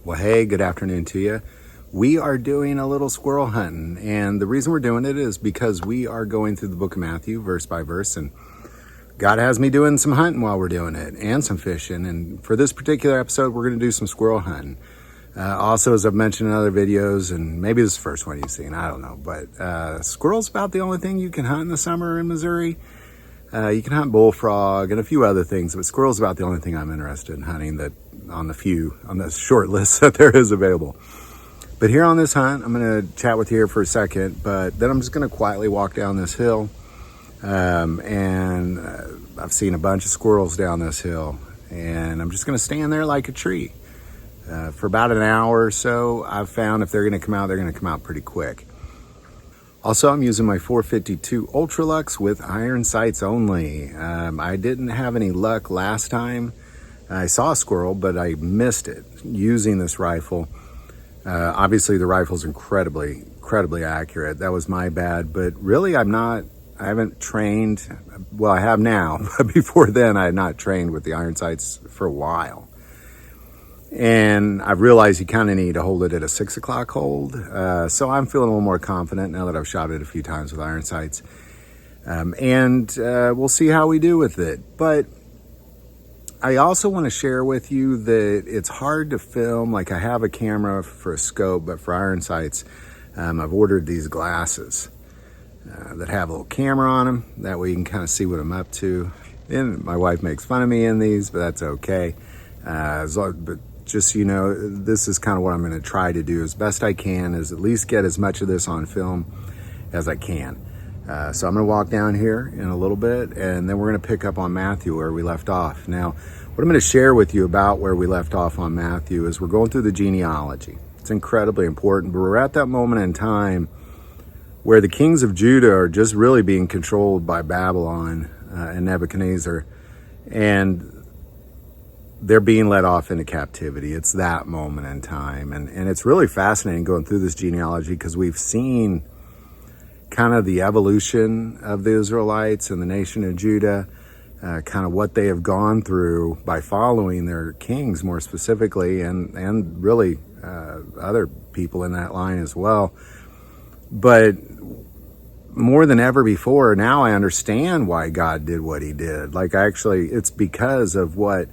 Well, hey, good afternoon to you. We are doing a little squirrel hunting, and the reason we're doing it is because we are going through the book of Matthew verse by verse, and God has me doing some hunting while we're doing it and some fishing. And for this particular episode, we're going to do some squirrel hunting. Also, as I've mentioned in other videos, and maybe this is the first one you've seen, I don't know, but squirrel's about the only thing you can hunt in the summer in Missouri. You can hunt bullfrog and a few other things, but squirrel's about the only thing I'm interested in hunting that on the short list that there is available. But here on this hunt, I'm going to chat with you here for a second, but then I'm just going to quietly walk down this hill. And I've seen a bunch of squirrels down this hill, and I'm just going to stand there like a tree. For about an hour or so, I've found if they're going to come out, they're going to come out pretty quick. Also, I'm using my 452 Ultralux with iron sights only. I didn't have any luck last time. I saw a squirrel, but I missed it using this rifle. Obviously, the rifle's incredibly accurate. That was my bad, but really I haven't trained. Well, I have now, but before then I had not trained with the iron sights for a while. And I've realized you kind of need to hold it at a 6 o'clock hold. So I'm feeling a little more confident now that I've shot it a few times with iron sights. And we'll see how we do with it. But I also want to share with you that it's hard to film. Like, I have a camera for a scope, but for iron sights, I've ordered these glasses that have a little camera on them. That way you can kind of see what I'm up to. And my wife makes fun of me in these, but that's okay. But just so you know, this is kind of what I'm going to try to do as best I can, is at least get as much of this on film as I can. So I'm going to walk down here in a little bit, and then we're going to pick up on Matthew where we left off. Now, what I'm going to share with you about where we left off on Matthew is we're going through the genealogy. It's incredibly important, but we're at that moment in time where the kings of Judah are just really being controlled by Babylon and Nebuchadnezzar, and they're being led off into captivity. It's that moment in time. And it's really fascinating going through this genealogy, because we've seen kind of the evolution of the Israelites and the nation of Judah, kind of what they have gone through by following their kings more specifically, and really other people in that line as well. But more than ever before, now I understand why God did what he did. Like, it's because of what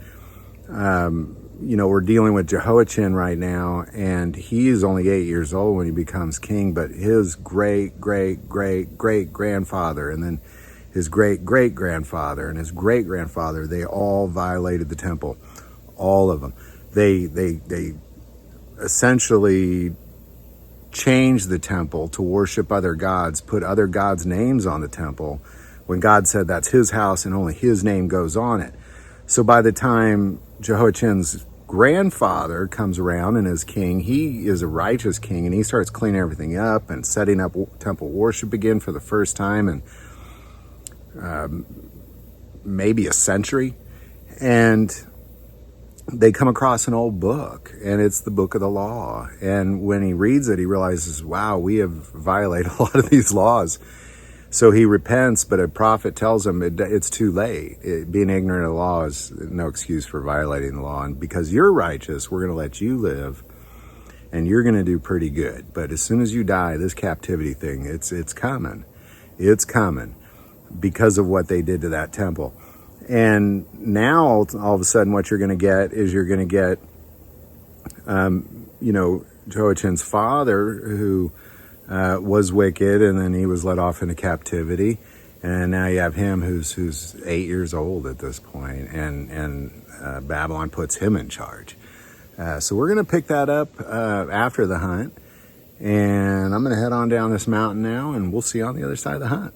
we're dealing with Jehoiachin right now, and he's only 8 years old when he becomes king, but his great-great-great-great-grandfather, and then his great-great-grandfather, and his great-grandfather, they all violated the temple. All of them. They essentially changed the temple to worship other gods, put other gods' names on the temple, when God said that's his house and only his name goes on it. So by the time Jehoiachin's grandfather comes around and is king, he is a righteous king, and he starts cleaning everything up and setting up temple worship again for the first time in maybe a century. And they come across an old book, and it's the book of the law. And when he reads it, he realizes, wow, we have violated a lot of these laws. So he repents, but a prophet tells him it's too late. Being ignorant of the law is no excuse for violating the law. And because you're righteous, we're going to let you live, and you're going to do pretty good. But as soon as you die, this captivity thing, it's coming. It's coming because of what they did to that temple. And now, all of a sudden, what you're going to get is Jehoiachin's father, who was wicked, and then he was led off into captivity, and now you have him who's 8 years old at this point, and Babylon puts him in charge. So we're going to pick that up after the hunt, and I'm going to head on down this mountain now, and we'll see you on the other side of the hunt.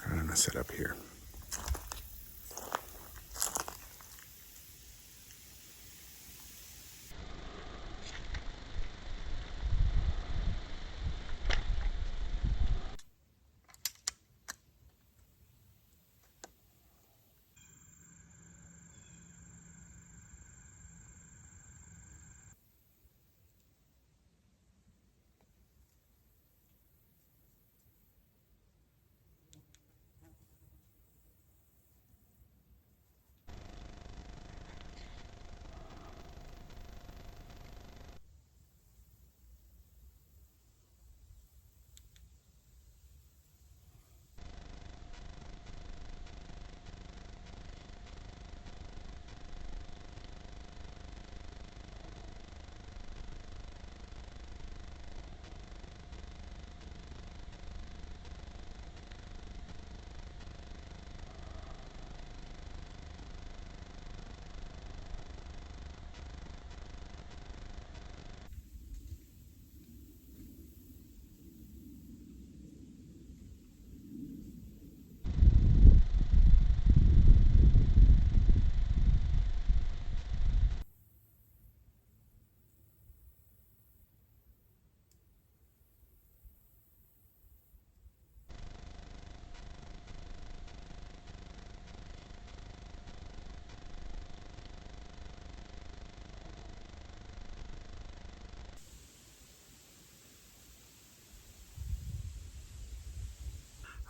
I'm going to sit up here.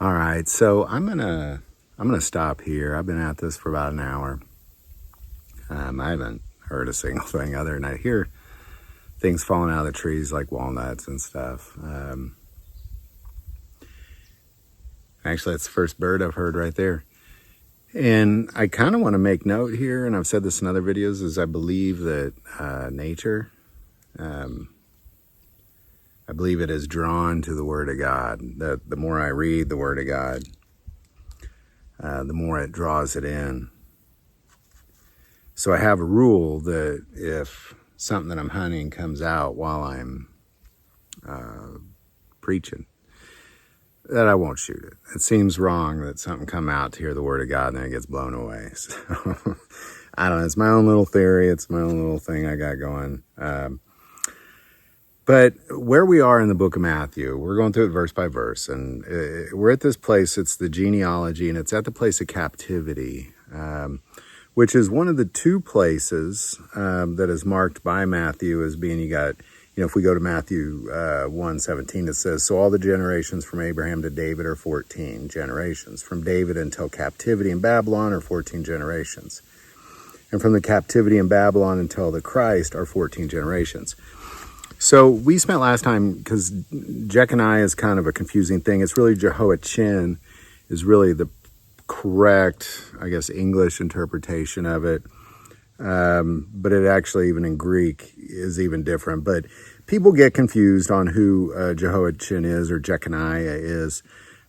All right, so I'm gonna stop here. I've been at this for about an hour. I haven't heard a single thing other than I hear things falling out of the trees like walnuts and stuff. Actually, that's the first bird I've heard right there. And I kind of want to make note here, and I've said this in other videos, is I believe that nature, I believe it is drawn to the Word of God. The more I read the Word of God, the more it draws it in. So I have a rule that if something that I'm hunting comes out while I'm preaching, that I won't shoot it. It seems wrong that something come out to hear the Word of God and then it gets blown away. So I don't know. It's my own little theory. It's my own little thing I got going. But where we are in the book of Matthew, we're going through it verse by verse, and we're at this place. It's the genealogy, and it's at the place of captivity, which is one of the two places that is marked by Matthew as being, you got, if we go to Matthew 1:17, it says, so all the generations from Abraham to David are 14 generations. From David until captivity in Babylon are 14 generations. And from the captivity in Babylon until the Christ are 14 generations. So we spent last time, because Jeconiah is kind of a confusing thing. It's really Jehoiachin is really the correct, I guess, English interpretation of it. But it actually, even in Greek, is even different. But people get confused on who Jehoiachin is or Jeconiah is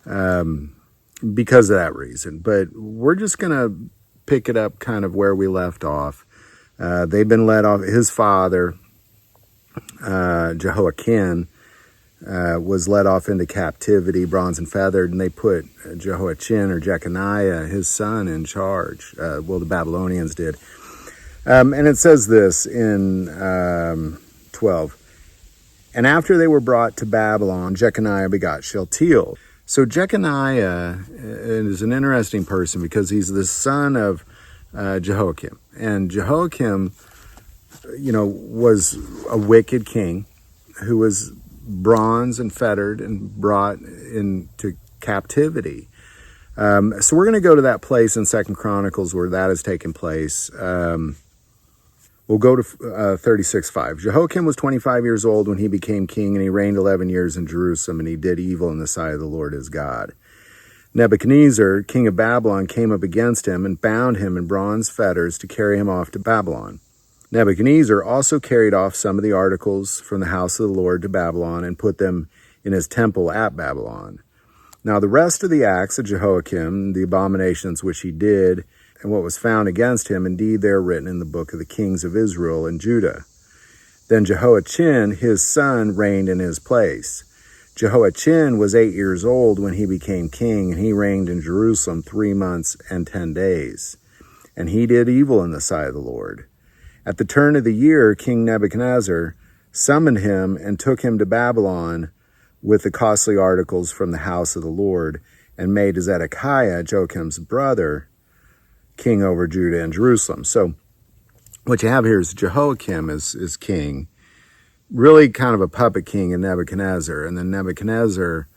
because of that reason. But we're just going to pick it up kind of where we left off. They've been led off. His father, Jehoiakim, was led off into captivity, bronze and feathered, and they put Jehoiachin or Jeconiah, his son, in charge. The Babylonians did. And it says this in 12. And after they were brought to Babylon, Jeconiah begot Shealtiel. So Jeconiah is an interesting person because he's the son of Jehoiakim. And Jehoiakim, was a wicked king who was bronze and fettered and brought into captivity. So we're going to go to that place in 2 Chronicles where that has taken place. We'll go to 36:5. Jehoiakim was 25 years old when he became king, and he reigned 11 years in Jerusalem, and he did evil in the sight of the Lord his God. Nebuchadnezzar, king of Babylon, came up against him and bound him in bronze fetters to carry him off to Babylon. Nebuchadnezzar also carried off some of the articles from the house of the Lord to Babylon and put them in his temple at Babylon. Now the rest of the acts of Jehoiakim, the abominations which he did, and what was found against him, indeed they are written in the book of the kings of Israel and Judah. Then Jehoiachin, his son, reigned in his place. Jehoiachin was 8 years old when he became king, and he reigned in Jerusalem 3 months and 10 days. And he did evil in the sight of the Lord. At the turn of the year, King Nebuchadnezzar summoned him and took him to Babylon with the costly articles from the house of the Lord, and made Zedekiah, Joachim's brother, king over Judah and Jerusalem. So what you have here is Jehoiakim is king, really kind of a puppet king in Nebuchadnezzar. And then Nebuchadnezzar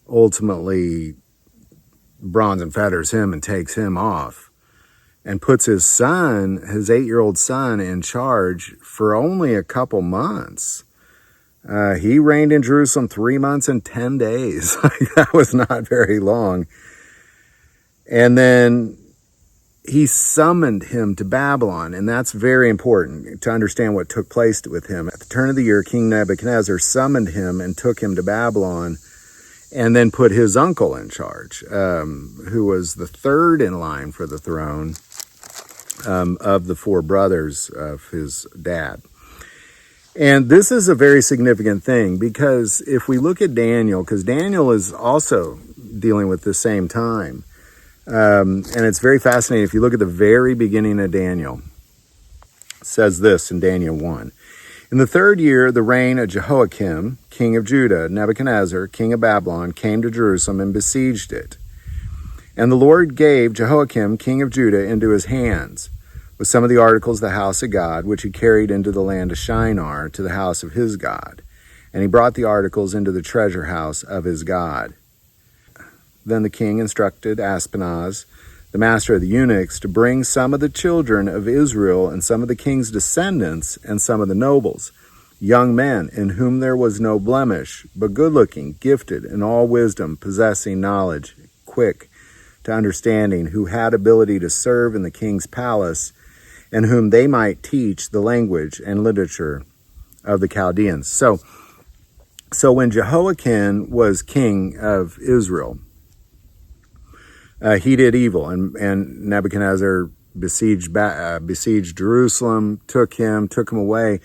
ultimately bronze and fetters him and takes him off and puts his son, his 8-year-old son, in charge for only a couple months. He reigned in Jerusalem 3 months and 10 days. That was not very long. And then he summoned him to Babylon, and that's very important to understand what took place with him. At the turn of the year, King Nebuchadnezzar summoned him and took him to Babylon, and then put his uncle in charge, who was the third in line for the throne of the 4 brothers of his dad. And this is a very significant thing, because if we look at Daniel, because Daniel is also dealing with the same time, and it's very fascinating. If you look at the very beginning of Daniel, it says this in Daniel 1. In the 3rd year, the reign of Jehoiakim, king of Judah, Nebuchadnezzar, king of Babylon, came to Jerusalem and besieged it. And the Lord gave Jehoiakim, king of Judah, into his hands, with some of the articles of the house of God, which he carried into the land of Shinar, to the house of his God. And he brought the articles into the treasure house of his God. Then the king instructed Aspenaz, the master of the eunuchs, to bring some of the children of Israel and some of the king's descendants and some of the nobles, young men in whom there was no blemish, but good-looking, gifted in all wisdom, possessing knowledge, quick to understanding, who had ability to serve in the king's palace, and whom they might teach the language and literature of the Chaldeans. So when Jehoiakim was king of Israel, he did evil, and Nebuchadnezzar besieged Jerusalem, took him away.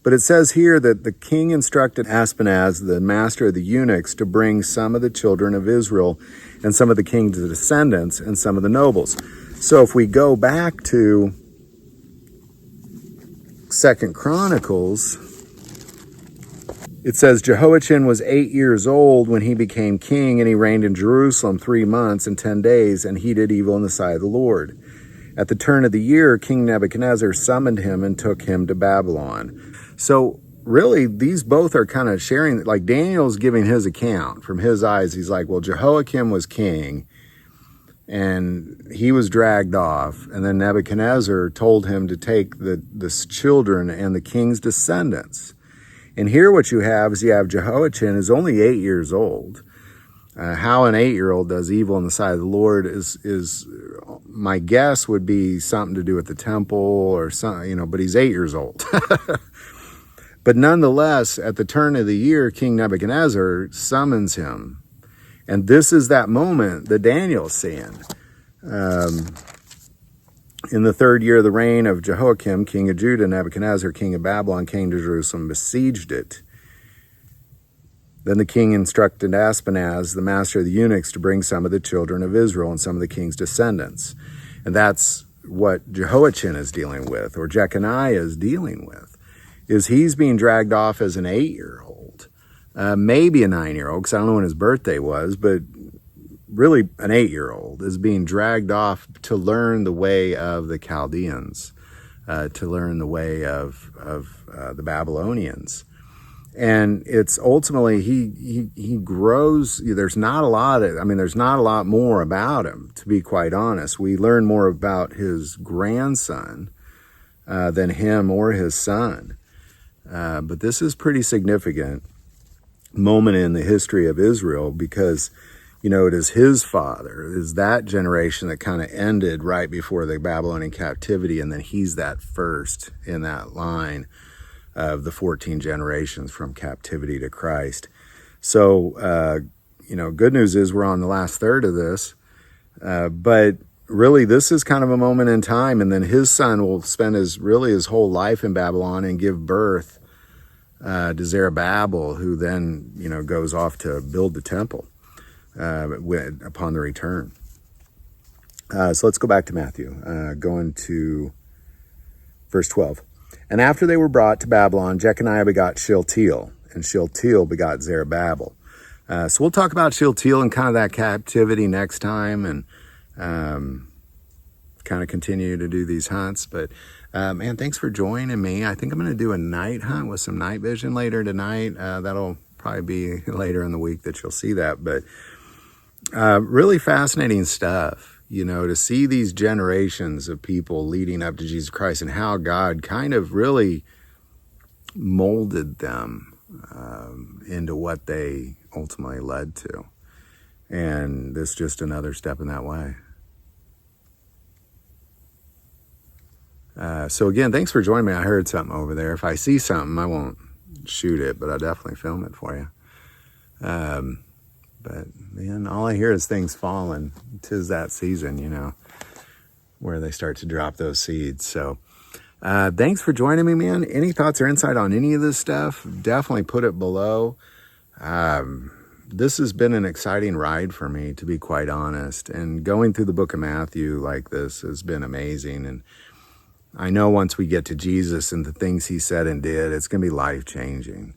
But it says here that the king instructed Aspenaz, the master of the eunuchs, to bring some of the children of Israel and some of the king's descendants and some of the nobles. So if we go back to 2 Chronicles, it says, Jehoiachin was 8 years old when he became king, and he reigned in Jerusalem 3 months and 10 days, and he did evil in the sight of the Lord. At the turn of the year, King Nebuchadnezzar summoned him and took him to Babylon. So really, these both are kind of sharing, like Daniel's giving his account from his eyes. He's like, well, Jehoiakim was king, and he was dragged off, and then Nebuchadnezzar told him to take the children and the king's descendants. And here what you have is Jehoiachin is only 8 years old. How an 8-year-old does evil in the sight of the Lord is my guess would be something to do with the temple or something, but he's 8 years old. But nonetheless, at the turn of the year, King Nebuchadnezzar summons him. And this is that moment that Daniel's seeing. In the 3rd year of the reign of Jehoiakim, king of Judah, Nebuchadnezzar, king of Babylon, came to Jerusalem, besieged it. Then the king instructed Aspenaz, the master of the eunuchs, to bring some of the children of Israel and some of the king's descendants. And that's what Jehoiachin is dealing with, or Jeconiah is dealing with, is he's being dragged off as an 8-year-old, maybe a 9-year-old, because I don't know when his birthday was, but really an 8-year-old is being dragged off to learn the way of the Chaldeans, to learn the way of the Babylonians. And it's ultimately, he grows. There's not a lot more about him, to be quite honest. We learn more about his grandson than him or his son. But this is pretty significant moment in the history of Israel, because it is his father, it is that generation that kind of ended right before the Babylonian captivity, and then he's that first in that line of the 14 generations from captivity to Christ. So, good news is we're on the last third of this, but really this is kind of a moment in time, and then his son will spend his whole life in Babylon and give birth to Zerubbabel, who then, goes off to build the temple upon the return. So let's go back to Matthew, going to verse 12. And after they were brought to Babylon, Jeconiah begot Shealtiel, and Shealtiel begot Zerubbabel. So we'll talk about Shealtiel and kind of that captivity next time, and kind of continue to do these hunts. But man, thanks for joining me. I think I'm going to do a night hunt with some night vision later tonight. That'll probably be later in the week that you'll see that. But really fascinating stuff. To see these generations of people leading up to Jesus Christ and how God kind of really molded them into what they ultimately led to. And this is just another step in that way. So again, thanks for joining me. I heard something over there. If I see something, I won't shoot it, but I'll definitely film it for you. But man, all I hear is things falling. 'Tis that season, where they start to drop those seeds. So thanks for joining me, man. Any thoughts or insight on any of this stuff, definitely put it below. This has been an exciting ride for me, to be quite honest. And going through the book of Matthew like this has been amazing. And I know once we get to Jesus and the things he said and did, it's going to be life-changing.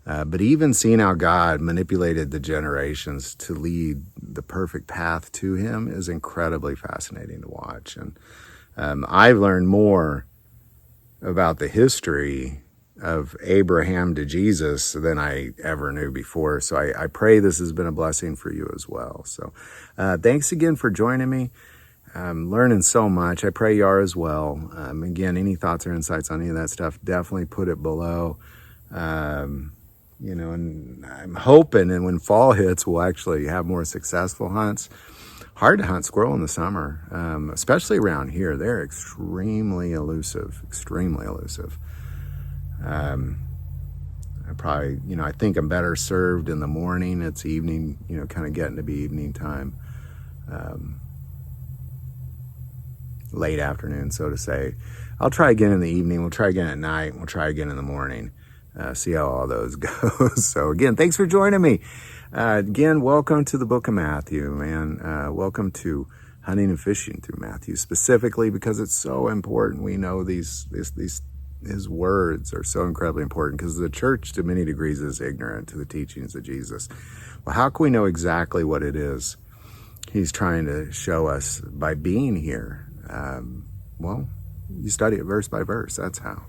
But even seeing how God manipulated the generations to lead the perfect path to him is incredibly fascinating to watch. And I've learned more about the history of Abraham to Jesus than I ever knew before. So I pray this has been a blessing for you as well. So thanks again for joining me. I'm learning so much. I pray you are as well. Again, any thoughts or insights on any of that stuff, definitely put it below. And I'm hoping, and when fall hits, we'll actually have more successful hunts. Hard to hunt squirrel in the summer, especially around here. They're extremely elusive, extremely elusive. I think I'm better served in the morning. It's evening, kind of getting to be evening time. Late afternoon, so to say. I'll try again in the evening. We'll try again at night. We'll try again in the morning. See how all those go. So again, thanks for joining me. Again, welcome to the book of Matthew, man. Welcome to hunting and fishing through Matthew, specifically because it's so important. We know his words are so incredibly important because the church, to many degrees, is ignorant to the teachings of Jesus. Well, how can we know exactly what it is he's trying to show us by being here? Well, you study it verse by verse. That's how.